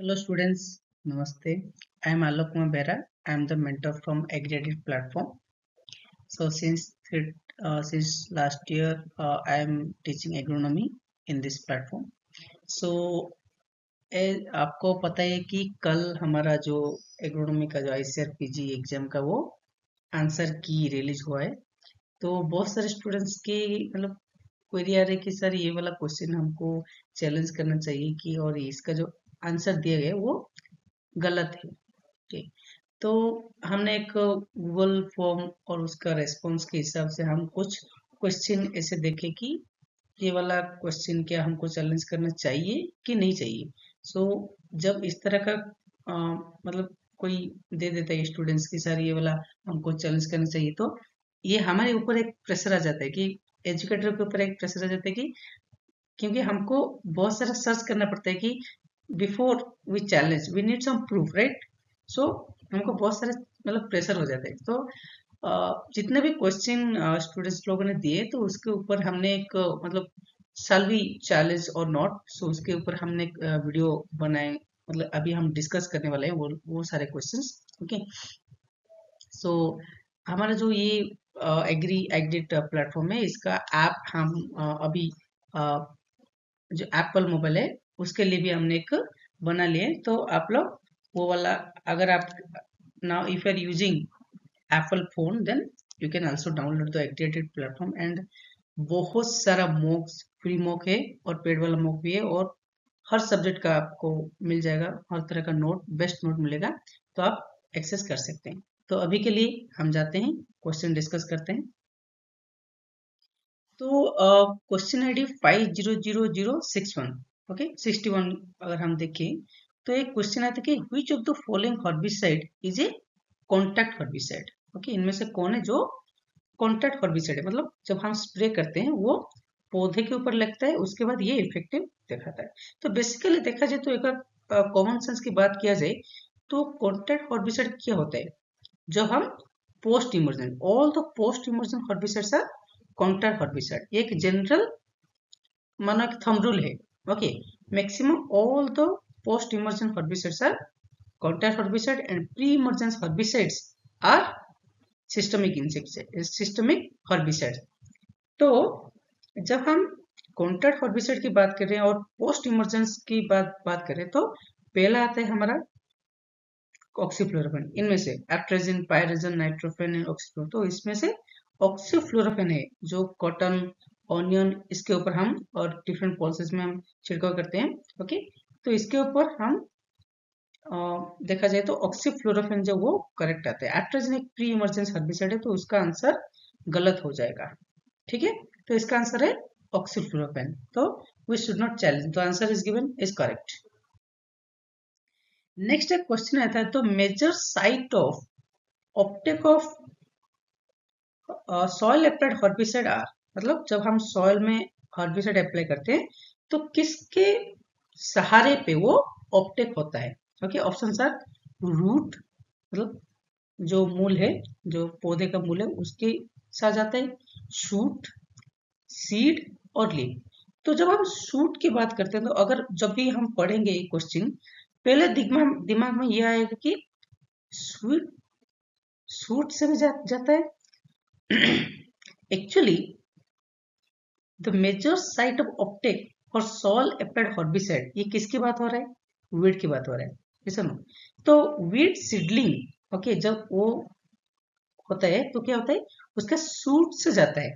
Hello students, Namaste. I am Alok Kumar Behra. I am the mentor from Aggregated platform. So since last year, I am teaching agronomy in this platform. So आपको पता है कि कल हमारा जो agronomy का जो ICRPG exam का वो आंसर की रिलीज हुआ है। तो बहुत सारे स्टूडेंट्स की मतलब क्वेरी आ रही है कि सर ये वाला क्वेश्चन हमको चैलेंज करना चाहिए कि और इसका जो आंसर दिया गया है वो गलत है। ठीक, तो हमने एक गूगल फॉर्म और उसका रेस्पॉन्स के हिसाब से हम कुछ क्वेश्चन ऐसे देखे कि ये वाला क्वेश्चन क्या हमको चैलेंज करना चाहिए कि नहीं चाहिए। सो जब इस तरह का मतलब कोई दे देता है स्टूडेंट्स की सर ये वाला हमको चैलेंज करना चाहिए, तो ये हमारे ऊपर एक प्रेशर आ जाता है कि एजुकेटर के ऊपर एक प्रेशर आ जाता है कि क्योंकि हमको बहुत सारा सर्च करना पड़ता है कि before we challenge we need some proof, right. So हमको बहुत सारे मतलब प्रेशर हो जाता है। तो जितने भी क्वेश्चन स्टूडेंट्स लोगों ने दिए तो उसके ऊपर हमने एक मतलब शैल वी चैलेंज और नॉट, सो उसके ऊपर हमने एक वीडियो बनाए। मतलब अभी हम डिस्कस करने वाले हैं वो सारे क्वेश्चंस। ओके, सो हमारा जो ये एग्री एग्जिट प्लेटफॉर्म है इसका ऐप हम अभी जो एप्पल मोबाइल है उसके लिए भी हमने एक बना लिए। तो आप लोग वो वाला, अगर आप now if you are using Apple phone then you can also download the activated platform and बहुत सारा मॉक्स फ्री मॉक है और पेड वाला मॉक भी है, और हर सब्जेक्ट का आपको मिल जाएगा, हर तरह का नोट बेस्ट नोट मिलेगा, तो आप एक्सेस कर सकते हैं। तो अभी के लिए हम जाते हैं क्वेश्चन डिस्कस करते हैं। तो क्वेश्चन आईडी 500061, ओके 61 अगर हम देखें तो एक क्वेश्चन आता है कि विच of the following herbicide is a contact herbicide. Okay, इनमें से कौन है जो कॉन्टैक्ट हर्बिसाइड है, मतलब जब हम स्प्रे करते हैं वो पौधे के ऊपर लगता है उसके बाद ये इफेक्टिव दिखाता है। तो बेसिकली देखा जाए तो एक कॉमन सेंस की बात किया जाए तो कॉन्टैक्ट हर्बिसाइड क्या होता है, जब हम post emergence all the post emergence herbicides are counter herbicide, ये एक जनरल माना एक थंब रूल है। Okay, maximum all the post emergence herbicides are counter herbicide and pre emergence herbicides are systemic insecticide systemic herbicide. तो जब हम counter herbicide की बात कर रहे हैं और पोस्ट इमर्जेंस की बात करें तो पहला आता है हमारा ऑक्सीफ्लोरोफेन। इनमें से एट्राजिन, पायरेजन, नाइट्रोफेन एंड ऑक्सीफ्लोर, तो इसमें से ऑक्सीफ्लोरोफेन है जो कॉटन, ऑनियन इसके ऊपर हम और डिफरेंट पॉल्सेस में हम छिड़काव करते हैं। ओके, तो इसके ऊपर हम देखा जाए तो ऑक्सीफ्लोरोफेन जो वो करेक्ट आता है। एट्राजिन एक प्री इमर्जेंस हर्बिसाइड है तो उसका आंसर गलत हो जाएगा। ठीक है, तो इसका आंसर है ऑक्सीफ्लोरोफेन। तो we should not challenge, the answer is given is correct. Next एक क्वेश्चन आता है तो major site of uptake of soil applied herbicide are, मतलब जब हम सॉइल में हर्बिसाइड अप्लाई करते हैं तो किसके सहारे पे वो ऑप्टेक होता है। ओके, ऑप्शंस आर रूट, मतलब जो मूल है, जो पौधे का मूल है उसके साथ जाता है, शूट, सीड और लीफ। तो जब हम शूट की बात करते हैं तो अगर जब भी हम पढ़ेंगे ये क्वेश्चन पहले दिमाग में यह आएगा कि शूट शूट से भी जाता है। Actually the major site of uptake for soil applied herbicide, ये किसकी बात हो रहा है, वीड की बात हो रहा है। ऐसा ना, तो वीड सीडलिंग ओके जब वो होता है तो क्या होता है उसका सूट से जाता है।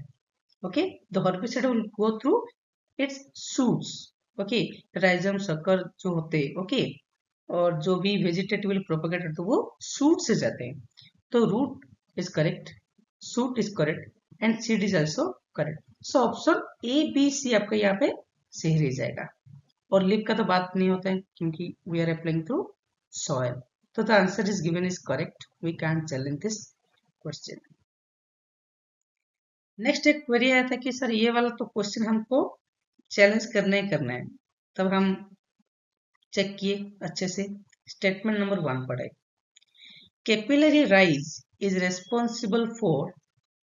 Okay, the herbicide will go through its shoots. Okay, rhizome शक्कर जो होते हैं, ओके, और जो भी वेजिटेटिव प्रोपेगेट होते हैं वो सूट से जाते हैं। तो root is correct, shoot is correct and seed is also correct. So option A B C आपका यहाँ पे सही रह जाएगा। और लिप का तो बात नहीं होता है क्योंकि we are applying through soil. तो the answer is given is correct, we can challenge this question. Next एक क्वेरी आया था कि सर ये वाला तो क्वेश्चन हमको चैलेंज करना ही करना है, तब हम चेक किए अच्छे से। स्टेटमेंट नंबर 1 पढ़े, capillary rise is responsible for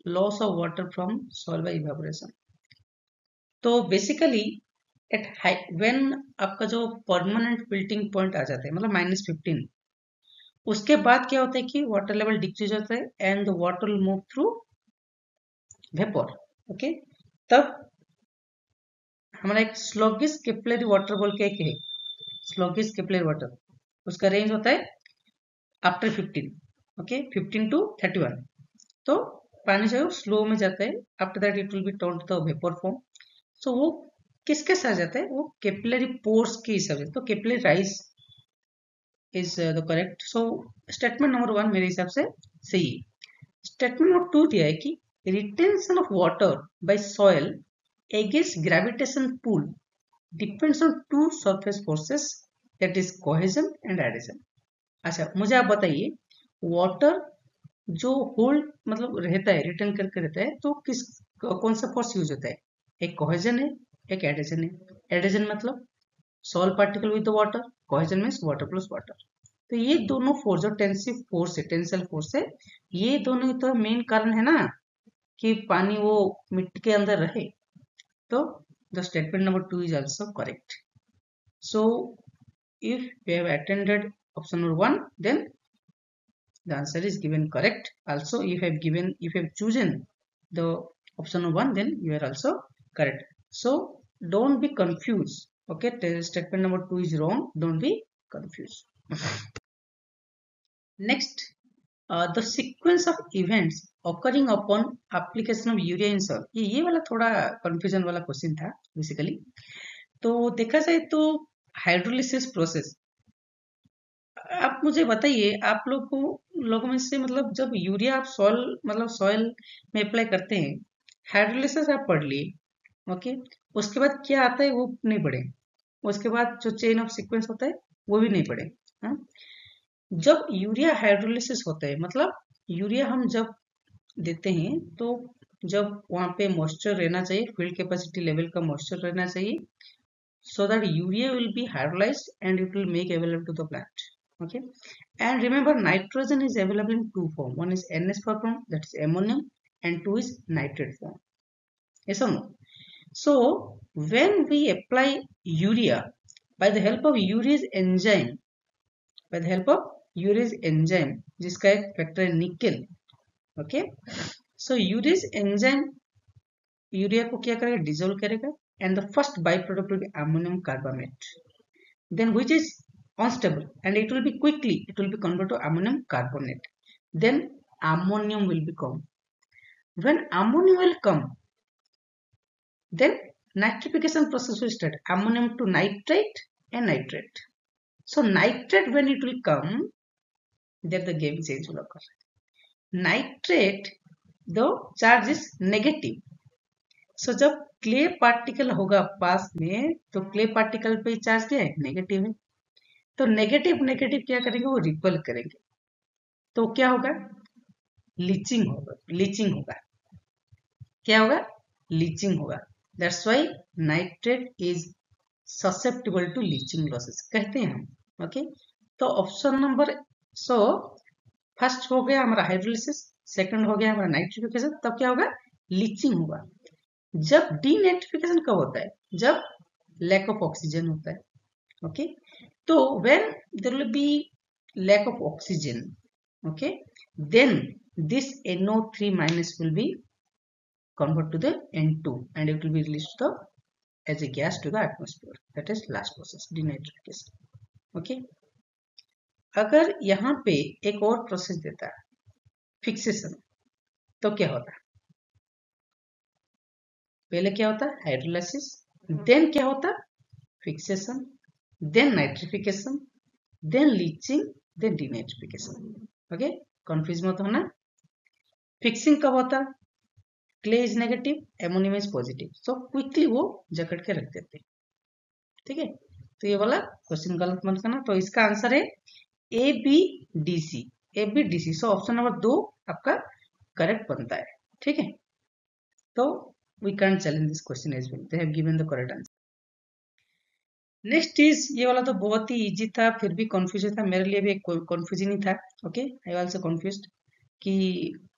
loss of water from soil by evaporation. तो बेसिकली एट हाई व्हेन आपका जो परमानेंट विल्टिंग पॉइंट आ जाता है मतलब -15, उसके बाद क्या होता है कि वाटर लेवल डिक्रीज होता है and the water will move through vapour. Okay, तब हमारा एक स्लोगिस केपिलरी वाटर बोल के एक है, स्लोगिस केपिलरी वाटर, उसका रेंज होता है आफ्टर 15, ओके 15 to 31। तो पानी जो है स्लो में जाता है, after that it will be turn to the vapour form. So वो किसके साथ जाता है, वो कैपिलरी पोर्स के हिसाब से, तो capillary rise is the correct. So statement number 1 मेरे हिसाब से सही है। स्टेटमेंट नंबर 2 दिया है कि retention of water by soil against gravitation pull depends on two surface forces, that is cohesion and adhesion. अच्छा मुझे आप बताइए, वाटर जो होल्ड मतलब रहता है, रिटर्न करके रहता है, तो किस कौन सा फोर्स यूज होता है, एक कोहेजन है, एक एडिशन है। एडिशन मतलब salt particle with the water, cohesion means water plus water. तो ये दोनों फोर्स जो टेंसिव फोर्स है, टेंसिल फोर्स है, ये दोनों ही तो मेन कारण है ना कि पानी वो मिट्टी के अंदर रहे। तो the statement number 2 is also correct. So if we have attended option number 1, then the answer is given correct. Also if I have given, if I have chosen the option number 1, then you are also correct. So don't be confused, okay, statement number 2 is wrong, don't be confused. Next, the sequence of events occurring upon application of urea in soil, ये वाला थोड़ा confusion वाला question था basically. तो देखा जाए तो hydrolysis process, आप मुझे बताइए, आप लोगों में से मतलब जब यूरिया आप सॉइल मतलब सॉइल में अप्लाई करते हैं, हाइड्रोलिसिस आप पढ़ लिए, ओके, उसके बाद क्या आता है वो नहीं पढ़े, उसके बाद जो चेन ऑफ सीक्वेंस होता है वो भी नहीं पढ़े। हाँ? जब यूरिया हाइड्रोलिसिस होता है मतलब यूरिया हम जब देते हैं तो जब वहां पे मॉइस्चर रहना चाहिए, फील्ड कैपेसिटी लेवल का मॉइस्चर रहना चाहिए, so that urea will be hydrolyzed and it will make available to the plant. Okay, and remember nitrogen is available in two form, one is NH4 form, that is ammonium, and two is nitrate form. Yes or no? So when we apply urea by the help of urease enzyme, by the help of urease enzyme जिसका एक factor है nickel, okay, सो urease enzyme urea को क्या करेगा, dissolve करेगा, and the first byproduct will be ammonium carbamate, then which is unstable and it will be quickly, it will be converted to ammonium carbonate, then ammonium will become, when ammonium will come, then nitrification process will start, ammonium to nitrate and nitrate. So nitrate when it will come, then the game change will occur. Nitrate the charge is negative, सो जब clay particle होगा पास में तो clay particle पे charge क्या है, negative है, तो negative negative क्या करेंगे, वो रिपल करेंगे, तो क्या होगा, लीचिंग होगा, लीचिंग होगा, क्या होगा, लीचिंग होगा। That's why nitrate is susceptible to leaching losses कहते हैं हम, ओके। तो ऑप्शन नंबर, सो फर्स्ट हो गया हमारा हाइड्रोलिसिस, सेकंड हो गया हमारा नाइट्रिफिकेशन, तब क्या होगा, लीचिंग होगा। जब डीनाइट्रिफिकेशन कब होता है, जब लैक ऑफ ऑक्सीजन होता है, ओके, तो when there will be lack of oxygen, okay, then this NO3 minus will be convert to the N2 and it will be released to the as a gas to the atmosphere, that is last process denitrification, okay। अगर यहाँ पे एक और process देता है fixation, तो क्या होता है, पहले क्या होता है हाइड्रोलाइसिस, देन क्या होता है fixation, then nitrification, then leaching, then denitrification, okay, confuse मत होना। फिक्सिंग कब होता है, clay is negative, ammonium is positive, so quickly वो जकड़ के रख देते हैं, ठीक है। तो ये वाला क्वेश्चन गलत मत करना, तो इसका आंसर है A B D C, A B D C, so option number 2 आपका करेक्ट बनता है, ठीक है। तो we can't challenge this question as well, they have given the correct answer. Next is, ये वाला तो बहुत ही इजी था, फिर भी कंफ्यूजन था मेरे लिए भी, कंफ्यूजन ही था, ओके, आई आल्सो कंफ्यूज्ड कि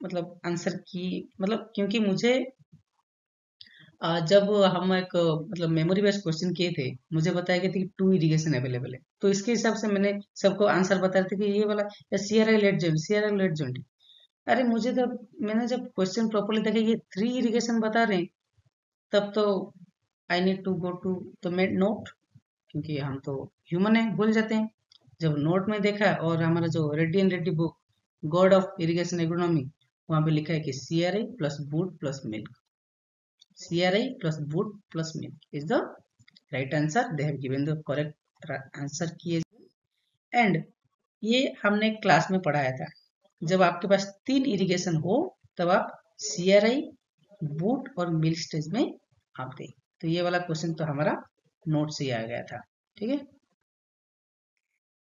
मतलब आंसर की मतलब, क्योंकि मुझे जब हम एक मतलब मेमोरी बेस्ड क्वेश्चन किए थे, मुझे बताया गया था कि 2 इरिगेशन अवेलेबल है, तो इसके हिसाब से मैंने सबको आंसर बता रहे थे कि ये वाला CRI late joint, CRI late joint. अरे मुझे जब मैंने जब क्वेश्चन प्रॉपरली देखा ये 3 इरिगेशन बता रहे हैं, तब तो I need to go to the med note, क्योंकि हम तो ह्यूमन है, भूल जाते हैं। जब नोट में देखा और हमारा जो Reddy and Reddy book God of irrigation agronomy, वहां पे लिखा है कि CRI plus boot plus milk, CRI plus boot plus milk is the right answer. They have given the correct answer किए। एंड ये हमने क्लास में पढ़ाया था, जब आपके पास 3 इरिगेशन हो तब आप CRI, बूट और मिल्क स्टेज में आप दें। तो ये वाला क्वेश्चन तो हमारा नोट से ही आ गया था। ठीक है,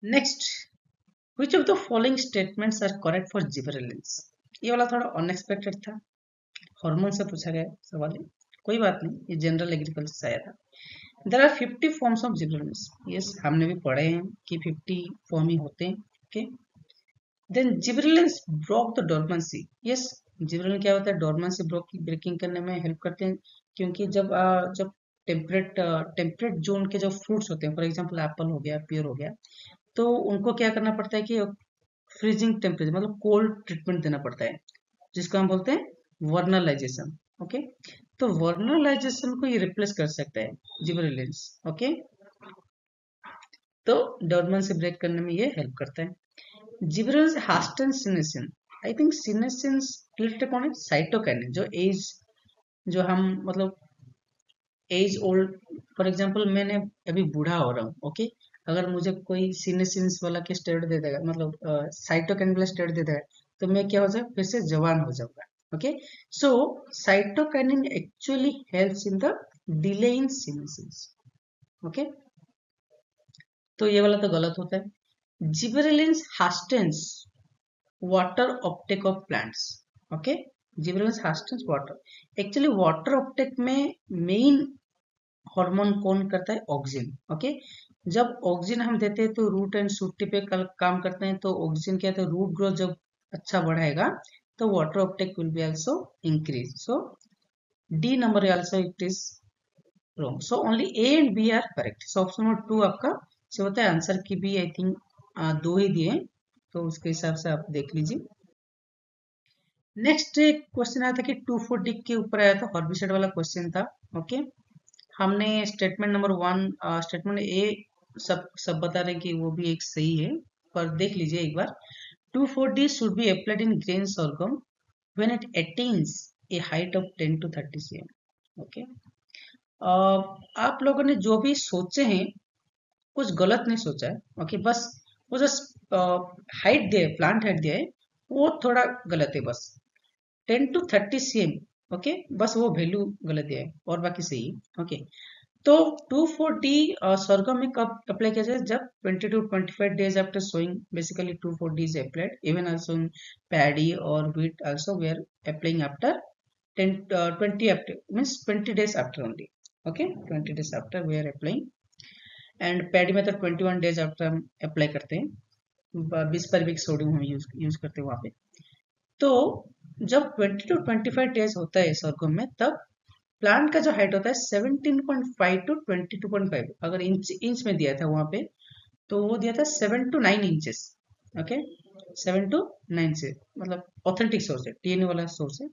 next, which of the following statements are correct for gibberellins. ये वाला थोड़ा अनएक्सपेक्टेड था, हार्मोन से पूछा गया सवाल है, कोई बात नहीं, ये जनरल एग्रीकल्चर से आया था। There are 50 forms of gibberellins, yes हमने भी पढ़े हैं कि 50 फॉर्म ही होते हैं। Okay, then gibberellins broke the dormancy, yes gibberellin क्या होता है, डोरमेंसी ब्रेकिंग करने में हेल्प करते हैं, क्योंकि जब टेम्परेट जोन के जो फ्रूट्स होते हैं, फॉर एग्जांपल एप्पल हो गया, पेयर हो गया, तो उनको क्या करना पड़ता है कि फ्रीजिंग टेम्परेचर मतलब कोल्ड ट्रीटमेंट देना पड़ता है, जिसको हम बोलते हैं वर्नलाइजेशन। ओके, तो वर्नलाइजेशन को ये रिप्लेस कर सकता है जिबरेलिन्स। ओके, तो डोरमेंट से ब्रेक करने में ये हेल्प करता है। जिबरेलिन्स हास्टन सिनेसिन, आई थिंक सिनेसिन रिलेटेड कौन है, साइटोकाइनिन, जो एज, जो हम मतलब एज ओल्ड, फॉर एग्जांपल मैंने अभी बूढ़ा हो रहा हूँ, ओके, अगर मुझे कोई सिनेसिन्स वाला के स्टेरॉइड दे देगा, मतलब साइटोकाइनिन वाला स्टेरॉइड दे देगा, तो मैं क्या हो जाऊँ, फिर से जवान हो जाऊंगा। Okay, so cytokinin actually helps in the delay in senescence. Okay, तो ये वाला तो गलत होता है। Gibberellins hastens water uptake of plants. Okay, gibberellins hastens water, actually water uptake में मेन हार्मोन कौन करता है, ऑक्सीजन। ओके, जब ऑक्सीजन हम देते हैं तो रूट एंड शूट पे काम करते हैं, तो ऑक्सीजन क्या है, तो रूट ग्रोथ जब अच्छा बढ़ाएगा तो water uptake will be also increase. So D number also it is wrong, so only A and B are correct. So option number 2 आपका से होता है। आंसर की भी आई थिंक 2 ही दिए, तो उसके हिसाब से आप देख लीजिए। नेक्स्ट क्वेश्चन आया था कि 2,4-D के ऊपर आया था, हर्बिसाइड वाला क्वेश्चन था। ओके, हमने स्टेटमेंट नंबर 1, स्टेटमेंट ए सब बता रहे कि वो भी एक सही है, पर देख लीजिए एक बार। 2,4-D should be applied in grain sorghum when it attains a height of 10 to 30 cm. Okay, आप लोगों ने जो भी सोचे हैं कुछ गलत नहीं सोचा है। ओके, बस वो जस्ट हाइट दिया है, प्लांट हाइट दिया है, वो थोड़ा गलत है बस, 10 to 30 cm। ओके, बस वो वैल्यू गलत दिया है और बाकी सही है। ओके, तो 2,4-D sorghum में कब अप्लाई किया जाए, जब 20 to 25 days after sowing, basically 2,4-D is applied, even also in paddy or wheat also we are applying after 20 after, means 20 days after only। okay, 20 days after we are applying, and paddy में तो 21 days after हम apply करते हैं, 20 पर week sodium हम use करते हैं वहां पे। तो जब 20 to 25 डेज होता है सरगम में, तब प्लांट का जो हाइट होता है 17.5 to 22.5, अगर इंच में दिया था वहां पे, तो वो दिया था 7 to 9 इंचेस। ओके, 7 to 9 से मतलब ऑथेंटिक सोर्स है, टीएनए वाला सोर्स है।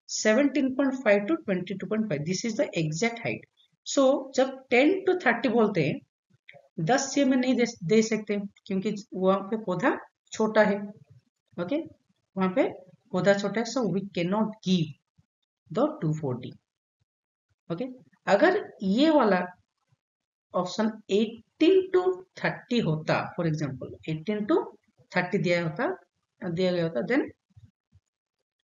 17.5 to 22.5, this is the exact height. So जब 10 to 30 बोलते हैं, 10 से में नहीं दे सकते, क्योंकि वहां पे पौधा छोटा है। ओके, वहां पे पौधा छोटा है, so we can not give the 2,4-D। Okay, अगर ये वाला ऑप्शन 18 to 30 होता, फॉर एग्जांपल 18 to 30 दिया गया होता, then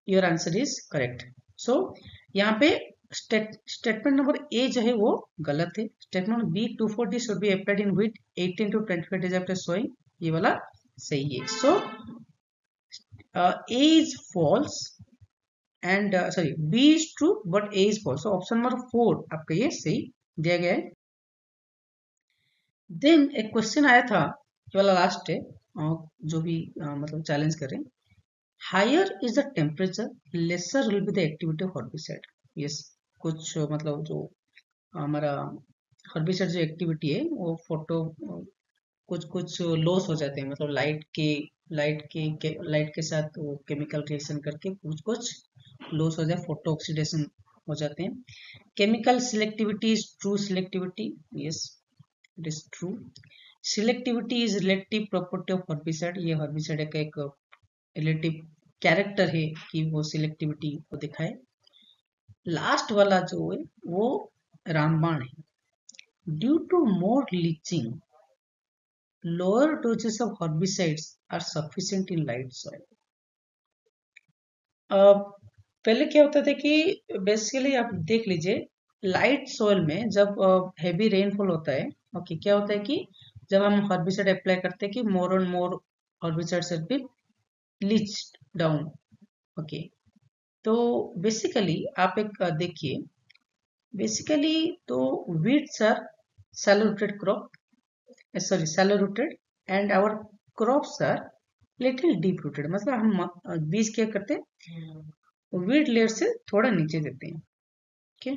your answer is correct. So यहाँ पे स्टेटमेंट नंबर ए जो है वो गलत है। Statement B 2,4-D should be applied in wheat 18 to 25 days after sowing, ये वाला सही है। So A is false and sorry B is true but A is false, so option number 4 आपका ये सही दिया गया है। देन एक क्वेश्चन आया था, ये वाला लास्ट है, जो भी मतलब चैलेंज करें, higher is the temperature lesser will be the activity of herbicide. Yes, कुछ मतलब जो हमारा हर्बिसाइड जो एक्टिविटी है वो फोटो कुछ कुछ लॉस हो जाते हैं, मतलब लाइट के साथ वो केमिकल रिएक्शन करके कुछ कुछ लॉस हो जाए, फोटो ऑक्सीडेशन हो जाते हैं. Chemical selectivity is true selectivity. Yes, it is true. Selectivity is relative property of herbicide. ये हर्बिसाइड का एक रिलेटिव कैरेक्टर है कि वो सिलेक्टिविटी को दिखाए. लास्ट वाला जो है वो रामबाण है. Due to more leaching lower doses of herbicides are sufficient in light soil. पहले क्या होता था कि बेसिकली आप देख लीजिए, लाइट सॉइल में जब हेवी रेनफॉल होता है, ओके, क्या होता है कि जब हम हर्बिसाइड अप्लाई करते हैं कि more and more herbicides have been leached down. Okay, तो बेसिकली आप एक देखिए, बेसिकली तो weeds are shallow rooted crop, shallow rooted, and our crops are little deep rooted. मतलब हम बीज क्या करते हैं, वीड लेयर से थोड़ा नीचे देते हैं. ओके,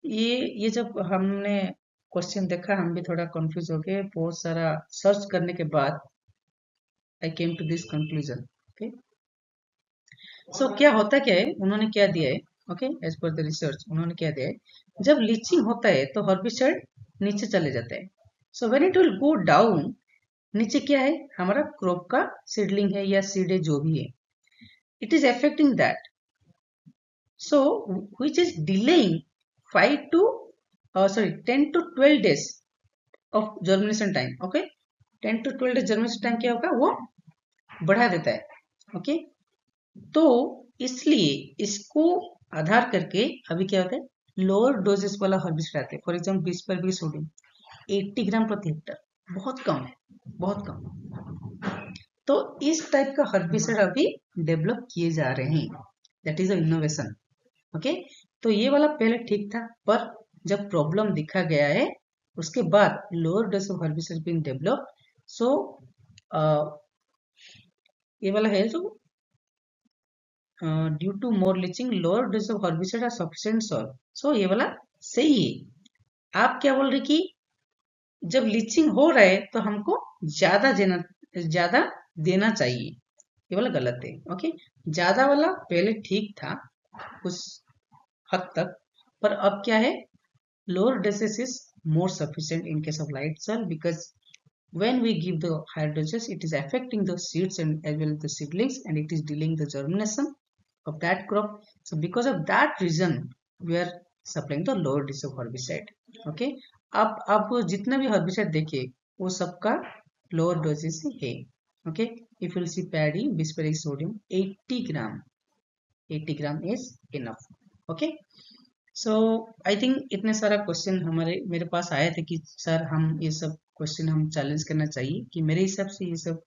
ये जब हमने क्वेश्चन देखा हम भी थोड़ा कंफ्यूज हो गए. बहुत सारा सर्च करने के बाद I came to this conclusion. Okay, so क्या होता क्या है, उन्होंने क्या दिया है, okay, as per the research उन्होंने क्या दिया है, जब लीचिंग होता है तो हर्बिसाइड नीचे चले जाता है. So when it will go down, नीचे क्या है, हमारा क्रॉप का सीडलिंग है या सीड है जो भी है, it is affecting that. So which is delaying 10 to 12 days of germination time. Okay, 10 to 12 days germination time क्या होगा, वो बढ़ा देता है. ओके, तो इसलिए इसको आधार करके अभी क्या होता है, लोअर डोजेस वाला हर्बिसाइड आते हैं. फॉर एग्जाम्पल 20 पर 20 सोडियम 80 ग्राम प्रति हेक्टर, बहुत कम है, बहुत कम. तो इस टाइप का हर्बिसाइड अभी डेवलप किए जा रहे हैं. That is a innovation. Okay, तो ये वाला पहले ठीक था, पर जब प्रॉब्लम दिखा गया है उसके बाद lower dose of herbicide being develop. So ये वाला है जो due to more leaching lower dose of herbicide are sufficient solve. So ये वाला सही है. आप क्या बोल रहे कि जब लीचिंग हो रहा है तो हमको ज्यादा देना चाहिए, ये वाला गलत है. ओके, ज्यादा वाला पहले ठीक था कुछ हद तक, पर अब क्या है, lower doses is more sufficient in case of light soil, because when we give the higher doses it is affecting the seeds and as well as the seedlings, and it is delaying the germination of that crop. So because of that reason we are supplying the lower dose of herbicide. Okay, अब जितना भी herbicide देखिए वो सबका lower doses है. Okay, if you will see paddy bisphenol sodium 80 gram is enough. Okay, so I think इतने सारा question मेरे पास आए थे कि सर हम ये सब क्वेश्चन हम चैलेंज करना चाहिए, कि मेरे हिसाब से ये सब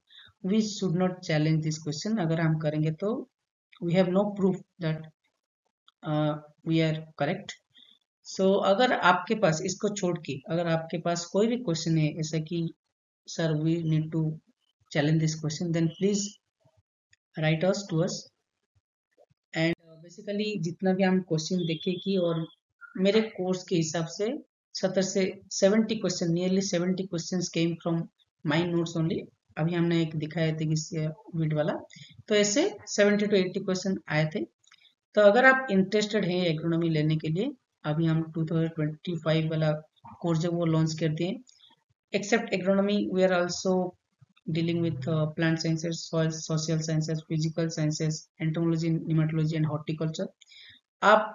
we should not challenge this question. अगर हम करेंगे तो we have no proof that we are correct. So अगर आपके पास इसको छोड़ के अगर आपके पास कोई भी क्वेश्चन है ऐसा कि sir we need to challenge this question, then please write us to us. And basically जितना भी हम क्वेश्चन देखे कि, और मेरे कोर्स के हिसाब से 70 से 70 question, nearly 70 questions came from my notes only. अभी हमने एक दिखाया था कि वीड वाला, तो ऐसे 70 to 80 क्वेश्चन आए थे. तो अगर आप इंटरेस्टेड हैं एग्रोनॉमी लेने के लिए, अभी हम 2025 वाला कोर्स जब वो लॉन्च कर दिए. Except agronomy we are also dealing with plant sciences, soil, social sciences, physical sciences, entomology, nematology and horticulture. आप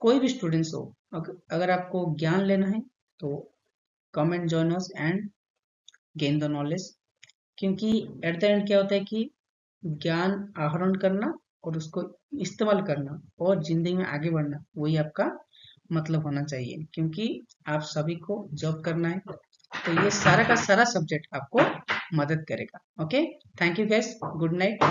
कोई भी स्टूडेंट्स हो, अगर आपको ज्ञान लेना है तो come and join us and gain the knowledge. क्योंकि एट द एंड क्या होता है कि ज्ञान आहरण करना और उसको इस्तेमाल करना और जिंदगी में आगे बढ़ना, वही आपका मतलब होना चाहिए. क्योंकि आप सभी को जॉब करना है, तो ये सारा का सारा सब्जेक्ट आपको मदद करेगा. Okay, thank you guys, good night.